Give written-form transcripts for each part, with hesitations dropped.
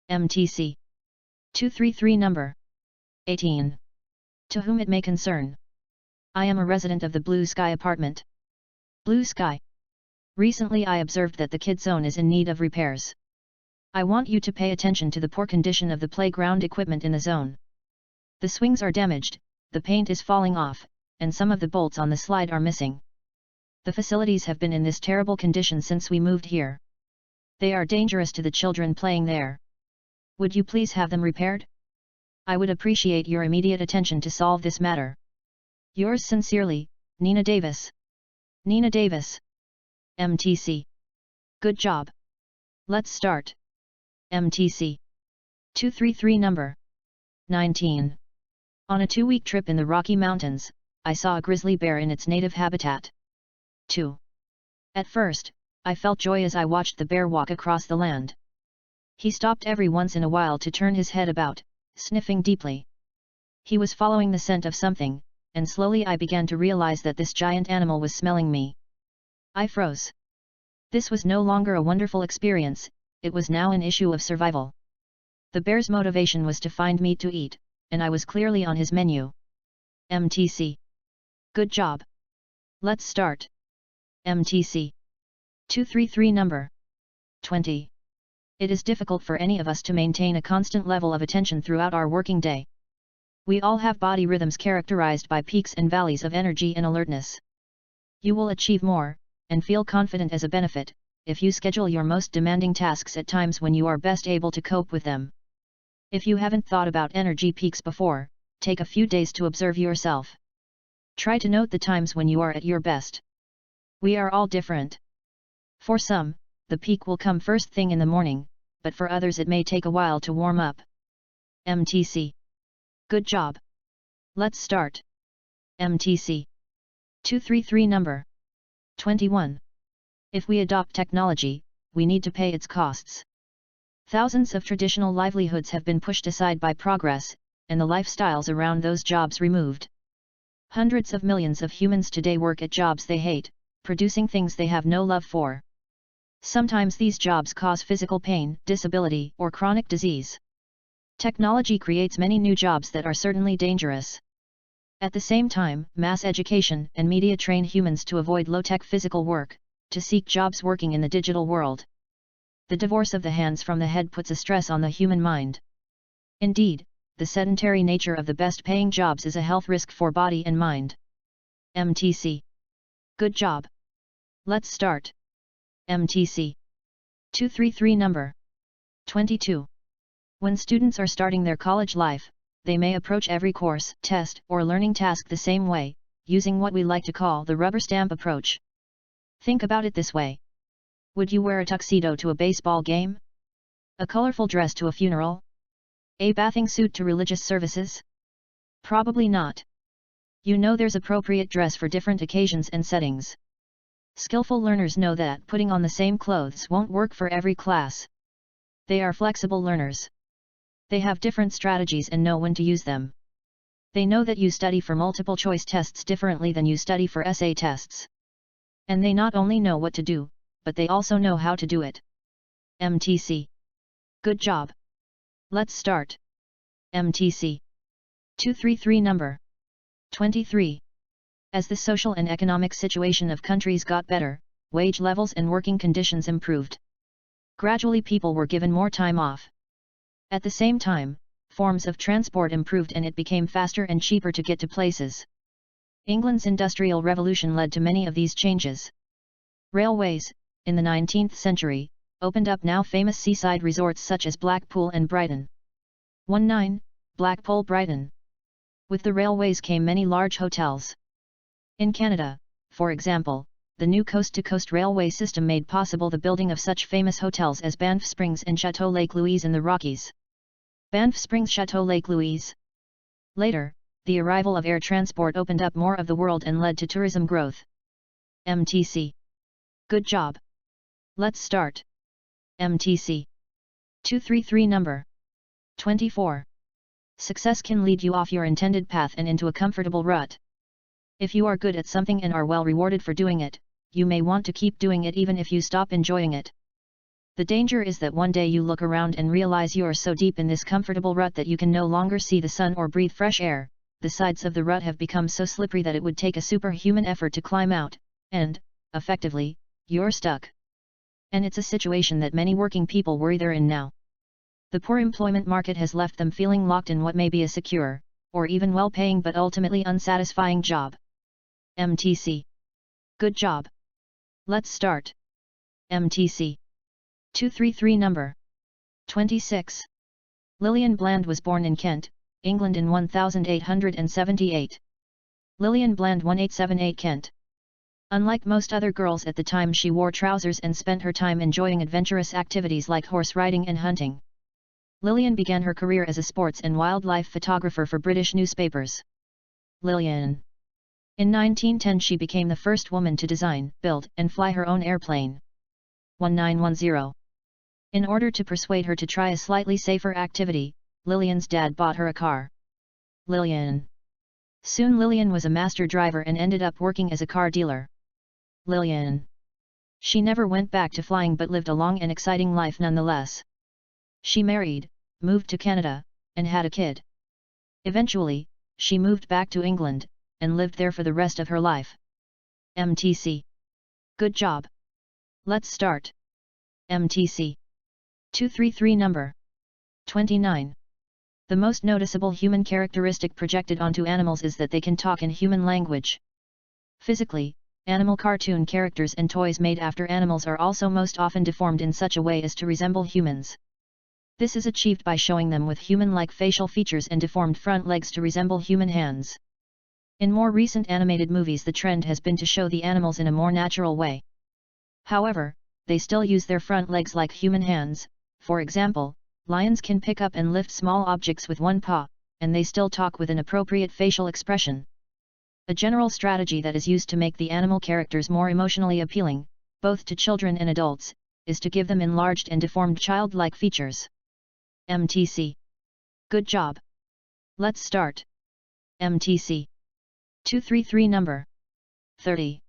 MTC 233 number 18. To whom it may concern. I am a resident of the Blue Sky apartment. Blue Sky. Recently I observed that the kid zone is in need of repairs. I want you to pay attention to the poor condition of the playground equipment in the zone. The swings are damaged, the paint is falling off, and some of the bolts on the slide are missing. The facilities have been in this terrible condition since we moved here. They are dangerous to the children playing there. Would you please have them repaired? I would appreciate your immediate attention to solve this matter. Yours sincerely, Nina Davis. Nina Davis. MTC. Good job. Let's start. MTC 233 number 19. On a 2-week trip in the Rocky Mountains, I saw a grizzly bear in its native habitat. 2. At first, I felt joy as I watched the bear walk across the land. He stopped every once in a while to turn his head about, sniffing deeply. He was following the scent of something, and slowly I began to realize that this giant animal was smelling me. I froze. This was no longer a wonderful experience, it was now an issue of survival. The bear's motivation was to find meat to eat, and I was clearly on his menu. MTC. Good job. Let's start. MTC 233 number 20. It is difficult for any of us to maintain a constant level of attention throughout our working day. We all have body rhythms characterized by peaks and valleys of energy and alertness. You will achieve more, and feel confident as a benefit, if you schedule your most demanding tasks at times when you are best able to cope with them. If you haven't thought about energy peaks before, take a few days to observe yourself. Try to note the times when you are at your best. We are all different. For some, the peak will come first thing in the morning, but for others it may take a while to warm up. MTC. Good job. Let's start. MTC 233 number 21. If we adopt technology, we need to pay its costs. Thousands of traditional livelihoods have been pushed aside by progress, and the lifestyles around those jobs removed. Hundreds of millions of humans today work at jobs they hate, producing things they have no love for. Sometimes these jobs cause physical pain, disability, or chronic disease. Technology creates many new jobs that are certainly dangerous. At the same time, mass education and media train humans to avoid low-tech physical work, to seek jobs working in the digital world. The divorce of the hands from the head puts a stress on the human mind. Indeed, the sedentary nature of the best-paying jobs is a health risk for body and mind. MTC. Good job. Let's start. MTC 233 number 22. When students are starting their college life, they may approach every course, test, or learning task the same way, using what we like to call the rubber stamp approach. Think about it this way. Would you wear a tuxedo to a baseball game? A colorful dress to a funeral? A bathing suit to religious services? Probably not. You know there's appropriate dress for different occasions and settings. Skillful learners know that putting on the same clothes won't work for every class. They are flexible learners. They have different strategies and know when to use them. They know that you study for multiple choice tests differently than you study for essay tests. And they not only know what to do, but they also know how to do it. MTC. Good job. Let's start. MTC 233 number 23. As the social and economic situation of countries got better, wage levels and working conditions improved. Gradually people were given more time off. At the same time, forms of transport improved and it became faster and cheaper to get to places. England's Industrial Revolution led to many of these changes. Railways, in the 19th century, opened up now famous seaside resorts such as Blackpool and Brighton. 19. Blackpool Brighton. With the railways came many large hotels. In Canada, for example, the new coast-to-coast railway system made possible the building of such famous hotels as Banff Springs and Chateau Lake Louise in the Rockies. Banff Springs, Chateau Lake Louise. Later, the arrival of air transport opened up more of the world and led to tourism growth. MTC. Good job. Let's start. MTC 233 number 24. Success can lead you off your intended path and into a comfortable rut. If you are good at something and are well rewarded for doing it, you may want to keep doing it even if you stop enjoying it. The danger is that one day you look around and realize you are so deep in this comfortable rut that you can no longer see the sun or breathe fresh air. The sides of the rut have become so slippery that it would take a superhuman effort to climb out, and, effectively, you're stuck. And it's a situation that many working people worry they're in now. The poor employment market has left them feeling locked in what may be a secure, or even well-paying but ultimately unsatisfying job. MTC. Good job. Let's start. MTC. 233 number 26. Lillian Bland was born in Kent, England in 1878. Lillian Bland 1878 Kent. Unlike most other girls at the time, she wore trousers and spent her time enjoying adventurous activities like horse riding and hunting. Lillian began her career as a sports and wildlife photographer for British newspapers. Lillian. In 1910 she became the first woman to design, build, and fly her own airplane. 1910. In order to persuade her to try a slightly safer activity, Lillian's dad bought her a car. Lillian. Soon Lillian was a master driver and ended up working as a car dealer. Lillian. She never went back to flying but lived a long and exciting life nonetheless. She married, moved to Canada, and had a kid. Eventually, she moved back to England, and lived there for the rest of her life. MTC. Good job. Let's start. MTC. 233 number 29. The most noticeable human characteristic projected onto animals is that they can talk in human language. Physically, animal cartoon characters and toys made after animals are also most often deformed in such a way as to resemble humans. This is achieved by showing them with human-like facial features and deformed front legs to resemble human hands. In more recent animated movies, the trend has been to show the animals in a more natural way. However, they still use their front legs like human hands. For example, lions can pick up and lift small objects with one paw, and they still talk with an appropriate facial expression. A general strategy that is used to make the animal characters more emotionally appealing, both to children and adults, is to give them enlarged and deformed childlike features. MTC. Good job. Let's start. MTC. 233 number 30.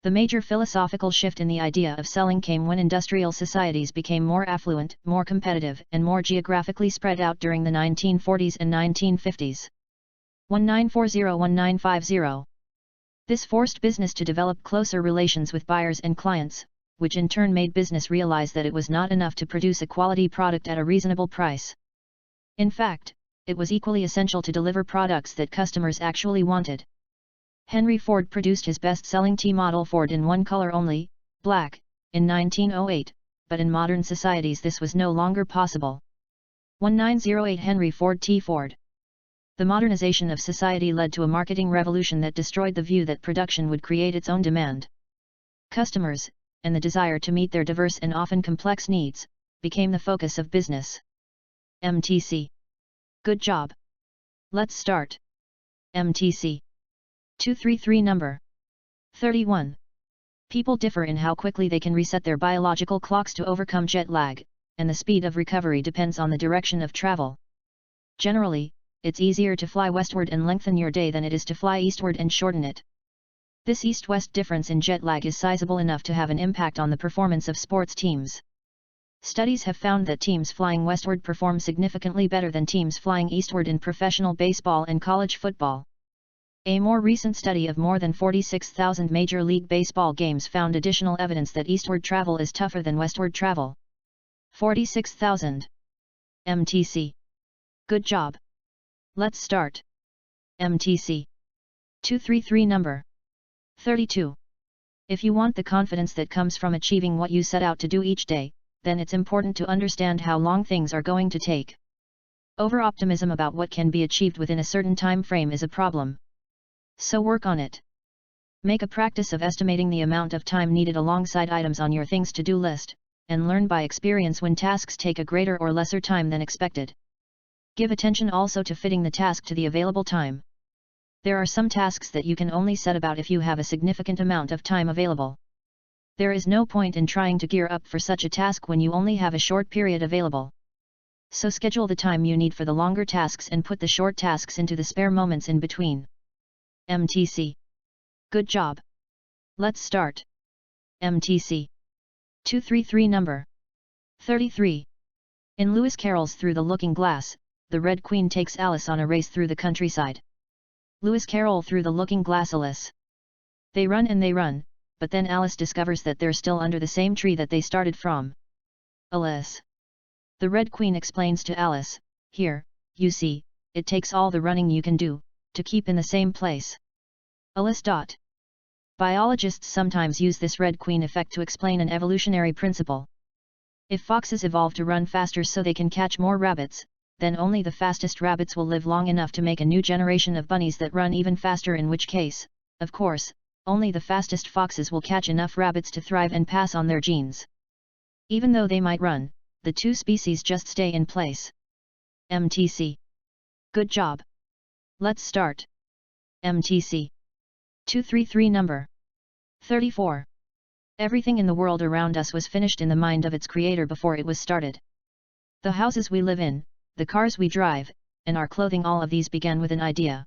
The major philosophical shift in the idea of selling came when industrial societies became more affluent, more competitive, and more geographically spread out during the 1940s and 1950s. 1940-1950. This forced business to develop closer relations with buyers and clients, which in turn made business realize that it was not enough to produce a quality product at a reasonable price. In fact, it was equally essential to deliver products that customers actually wanted. Henry Ford produced his best-selling T-model Ford in one color only, black, in 1908, but in modern societies this was no longer possible. 1908 Henry Ford T. Ford. The modernization of society led to a marketing revolution that destroyed the view that production would create its own demand. Customers, and the desire to meet their diverse and often complex needs, became the focus of business. MTC. Good job. Let's start. MTC. 233 number 31. People differ in how quickly they can reset their biological clocks to overcome jet lag, and the speed of recovery depends on the direction of travel. Generally, it's easier to fly westward and lengthen your day than it is to fly eastward and shorten it. This east-west difference in jet lag is sizable enough to have an impact on the performance of sports teams. Studies have found that teams flying westward perform significantly better than teams flying eastward in professional baseball and college football. A more recent study of more than 46,000 Major League Baseball games found additional evidence that eastward travel is tougher than westward travel. 46,000. MTC. Good job. Let's start. MTC. 233 number 32. If you want the confidence that comes from achieving what you set out to do each day, then it's important to understand how long things are going to take. Over-optimism about what can be achieved within a certain time frame is a problem. So work on it. Make a practice of estimating the amount of time needed alongside items on your things to-do list, and learn by experience when tasks take a greater or lesser time than expected. Give attention also to fitting the task to the available time. There are some tasks that you can only set about if you have a significant amount of time available. There is no point in trying to gear up for such a task when you only have a short period available. So schedule the time you need for the longer tasks and put the short tasks into the spare moments in between. MTC. Good job. Let's start. MTC. 233 number 33. In Lewis Carroll's Through the Looking Glass, the Red Queen takes Alice on a race through the countryside. Lewis Carroll Through the Looking Glass. Alice. They run, but then Alice discovers that they're still under the same tree that they started from. Alice. The Red Queen explains to Alice, here, you see, it takes all the running you can do, to keep in the same place. Alice. Biologists sometimes use this Red Queen effect to explain an evolutionary principle. If foxes evolve to run faster so they can catch more rabbits, then only the fastest rabbits will live long enough to make a new generation of bunnies that run even faster, in which case, of course, only the fastest foxes will catch enough rabbits to thrive and pass on their genes. Even though they might run, the two species just stay in place. MTC. Good job. Let's start. MTC. 233 Number 34. Everything in the world around us was finished in the mind of its creator before it was started. The houses we live in, the cars we drive, and our clothing, all of these began with an idea.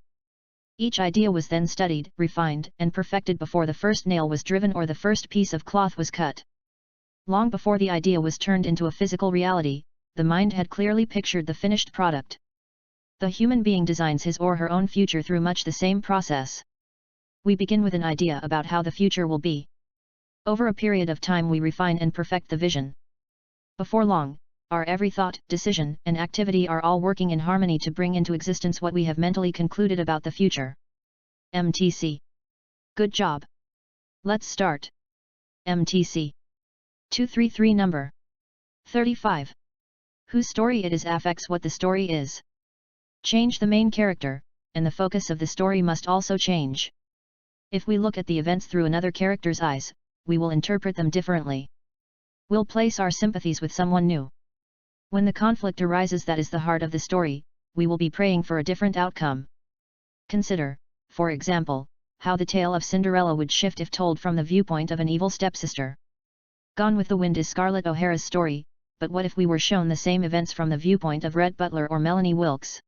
Each idea was then studied, refined, and perfected before the first nail was driven or the first piece of cloth was cut. Long before the idea was turned into a physical reality, the mind had clearly pictured the finished product. The human being designs his or her own future through much the same process. We begin with an idea about how the future will be. Over a period of time we refine and perfect the vision. Before long, our every thought, decision, and activity are all working in harmony to bring into existence what we have mentally concluded about the future. MTC. Good job. Let's start. MTC. 233 Number 35. Whose story it is affects what the story is. Change the main character, and the focus of the story must also change. If we look at the events through another character's eyes, we will interpret them differently. We'll place our sympathies with someone new. When the conflict arises that is the heart of the story, we will be praying for a different outcome. Consider, for example, how the tale of Cinderella would shift if told from the viewpoint of an evil stepsister. Gone with the Wind is Scarlett O'Hara's story, but what if we were shown the same events from the viewpoint of Rhett Butler or Melanie Wilkes?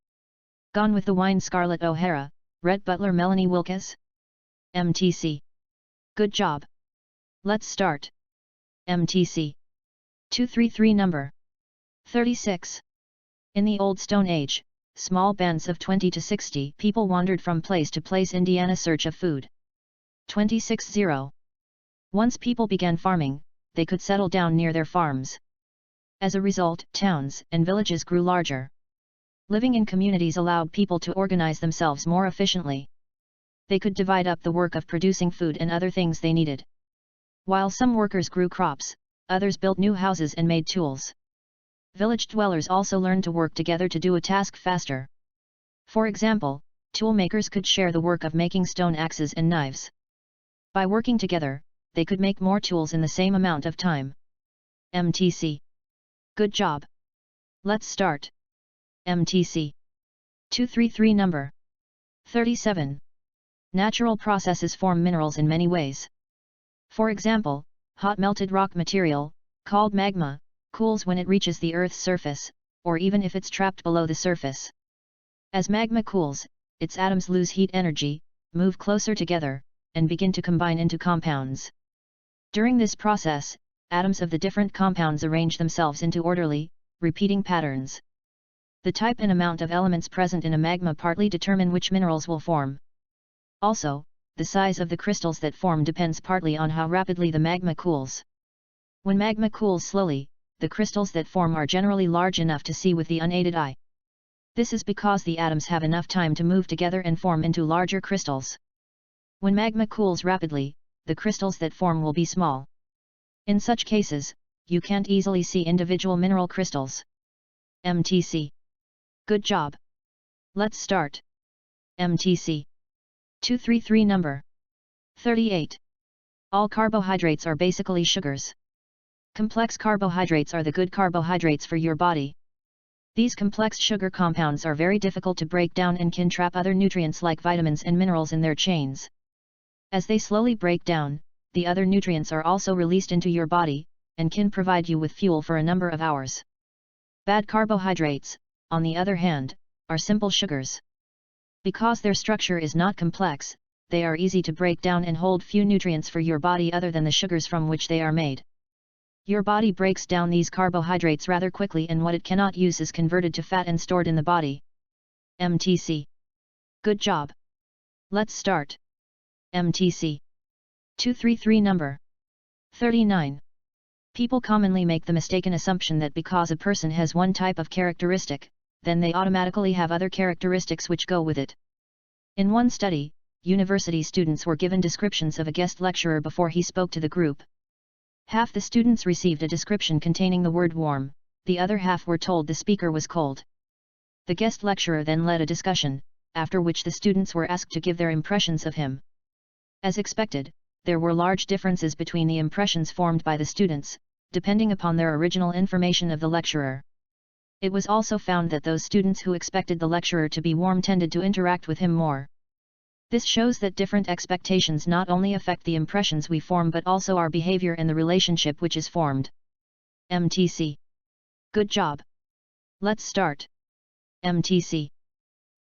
Gone with the Wind, Scarlett O'Hara, Rhett Butler, Melanie Wilkes? MTC. Good job. Let's start. MTC. 233 Number 36. In the Old Stone Age, small bands of 20 to 60 people wandered from place to place in Indiana search of food. 26-0. Once people began farming, they could settle down near their farms. As a result, towns and villages grew larger. Living in communities allowed people to organize themselves more efficiently. They could divide up the work of producing food and other things they needed. While some workers grew crops, others built new houses and made tools. Village dwellers also learned to work together to do a task faster. For example, toolmakers could share the work of making stone axes and knives. By working together, they could make more tools in the same amount of time. MTC. Good job. Let's start. MTC. 233 Number 37. Natural processes form minerals in many ways. For example, hot melted rock material, called magma, cools when it reaches the Earth's surface, or even if it's trapped below the surface. As magma cools, its atoms lose heat energy, move closer together, and begin to combine into compounds. During this process, atoms of the different compounds arrange themselves into orderly, repeating patterns. The type and amount of elements present in a magma partly determine which minerals will form. Also, the size of the crystals that form depends partly on how rapidly the magma cools. When magma cools slowly, the crystals that form are generally large enough to see with the unaided eye. This is because the atoms have enough time to move together and form into larger crystals. When magma cools rapidly, the crystals that form will be small. In such cases, you can't easily see individual mineral crystals. MTC. Good job. Let's start. MTC. 233 Number 38. All carbohydrates are basically sugars. Complex carbohydrates are the good carbohydrates for your body. These complex sugar compounds are very difficult to break down and can trap other nutrients like vitamins and minerals in their chains. As they slowly break down, the other nutrients are also released into your body, and can provide you with fuel for a number of hours. Bad carbohydrates, on the other hand, are simple sugars. Because their structure is not complex, they are easy to break down and hold few nutrients for your body other than the sugars from which they are made. Your body breaks down these carbohydrates rather quickly and what it cannot use is converted to fat and stored in the body. MTC. Good job. Let's start. MTC. 233 number 39. People commonly make the mistaken assumption that because a person has one type of characteristic, then they automatically have other characteristics which go with it. In one study, university students were given descriptions of a guest lecturer before he spoke to the group. Half the students received a description containing the word warm, the other half were told the speaker was cold. The guest lecturer then led a discussion, after which the students were asked to give their impressions of him. As expected, there were large differences between the impressions formed by the students, depending upon their original information of the lecturer. It was also found that those students who expected the lecturer to be warm tended to interact with him more. This shows that different expectations not only affect the impressions we form but also our behavior and the relationship which is formed. MTC. Good job. Let's start. MTC.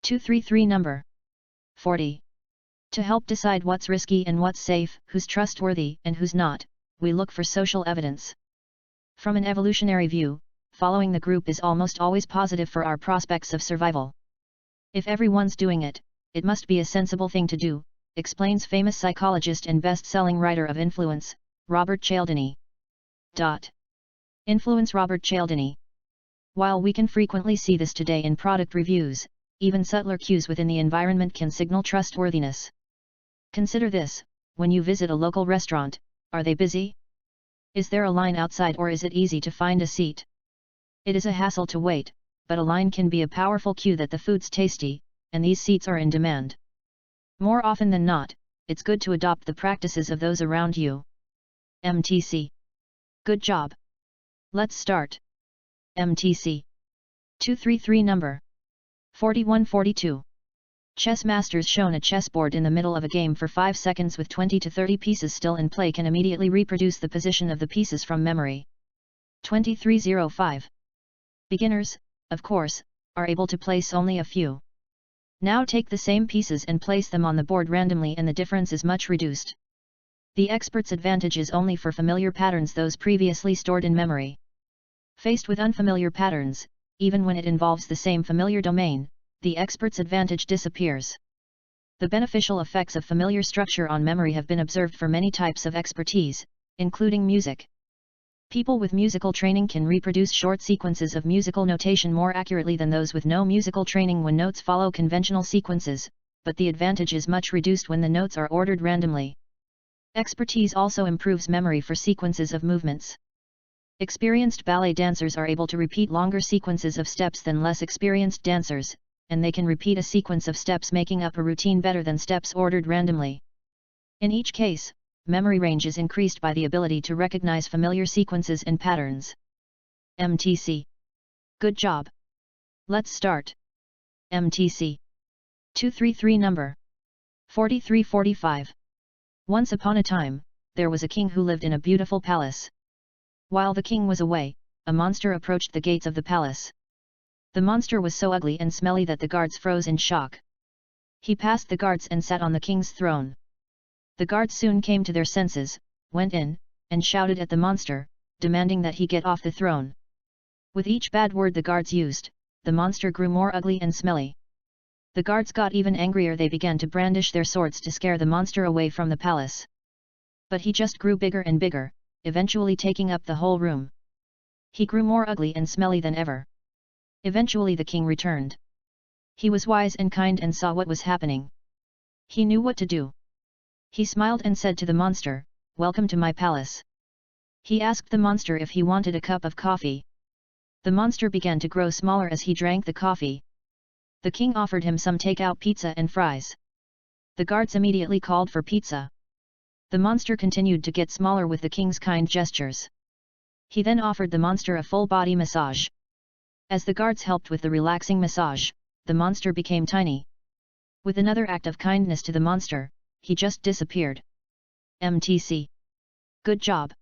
233 number 40. To help decide what's risky and what's safe, who's trustworthy and who's not, we look for social evidence. From an evolutionary view, following the group is almost always positive for our prospects of survival. If everyone's doing it, it must be a sensible thing to do, explains famous psychologist and best-selling writer of Influence, Robert Cialdini. Influence Robert Cialdini. While we can frequently see this today in product reviews, even subtler cues within the environment can signal trustworthiness. Consider this: when you visit a local restaurant, are they busy? Is there a line outside or is it easy to find a seat? It is a hassle to wait, but a line can be a powerful cue that the food's tasty, and these seats are in demand. More often than not, it's good to adopt the practices of those around you. MTC. Good job. Let's start. MTC. 233 number 4142. Chess masters shown a chessboard in the middle of a game for 5 seconds with 20 to 30 pieces still in play can immediately reproduce the position of the pieces from memory. 2305. Beginners, of course, are able to place only a few. Now take the same pieces and place them on the board randomly and the difference is much reduced. The expert's advantage is only for familiar patterns, those previously stored in memory. Faced with unfamiliar patterns, even when it involves the same familiar domain, the expert's advantage disappears. The beneficial effects of familiar structure on memory have been observed for many types of expertise, including music. People with musical training can reproduce short sequences of musical notation more accurately than those with no musical training when notes follow conventional sequences, but the advantage is much reduced when the notes are ordered randomly. Expertise also improves memory for sequences of movements. Experienced ballet dancers are able to repeat longer sequences of steps than less experienced dancers, and they can repeat a sequence of steps making up a routine better than steps ordered randomly. In each case, memory range is increased by the ability to recognize familiar sequences and patterns. MTC. Good job. Let's start. MTC. 233 number 4345. Once upon a time, there was a king who lived in a beautiful palace. While the king was away, a monster approached the gates of the palace. The monster was so ugly and smelly that the guards froze in shock. He passed the guards and sat on the king's throne. The guards soon came to their senses, went in, and shouted at the monster, demanding that he get off the throne. With each bad word the guards used, the monster grew more ugly and smelly. The guards got even angrier. They began to brandish their swords to scare the monster away from the palace. But he just grew bigger and bigger, eventually taking up the whole room. He grew more ugly and smelly than ever. Eventually the king returned. He was wise and kind and saw what was happening. He knew what to do. He smiled and said to the monster, "Welcome to my palace." He asked the monster if he wanted a cup of coffee. The monster began to grow smaller as he drank the coffee. The king offered him some takeout pizza and fries. The guards immediately called for pizza. The monster continued to get smaller with the king's kind gestures. He then offered the monster a full-body massage. As the guards helped with the relaxing massage, the monster became tiny. With another act of kindness to the monster, he just disappeared. MTC. Good job.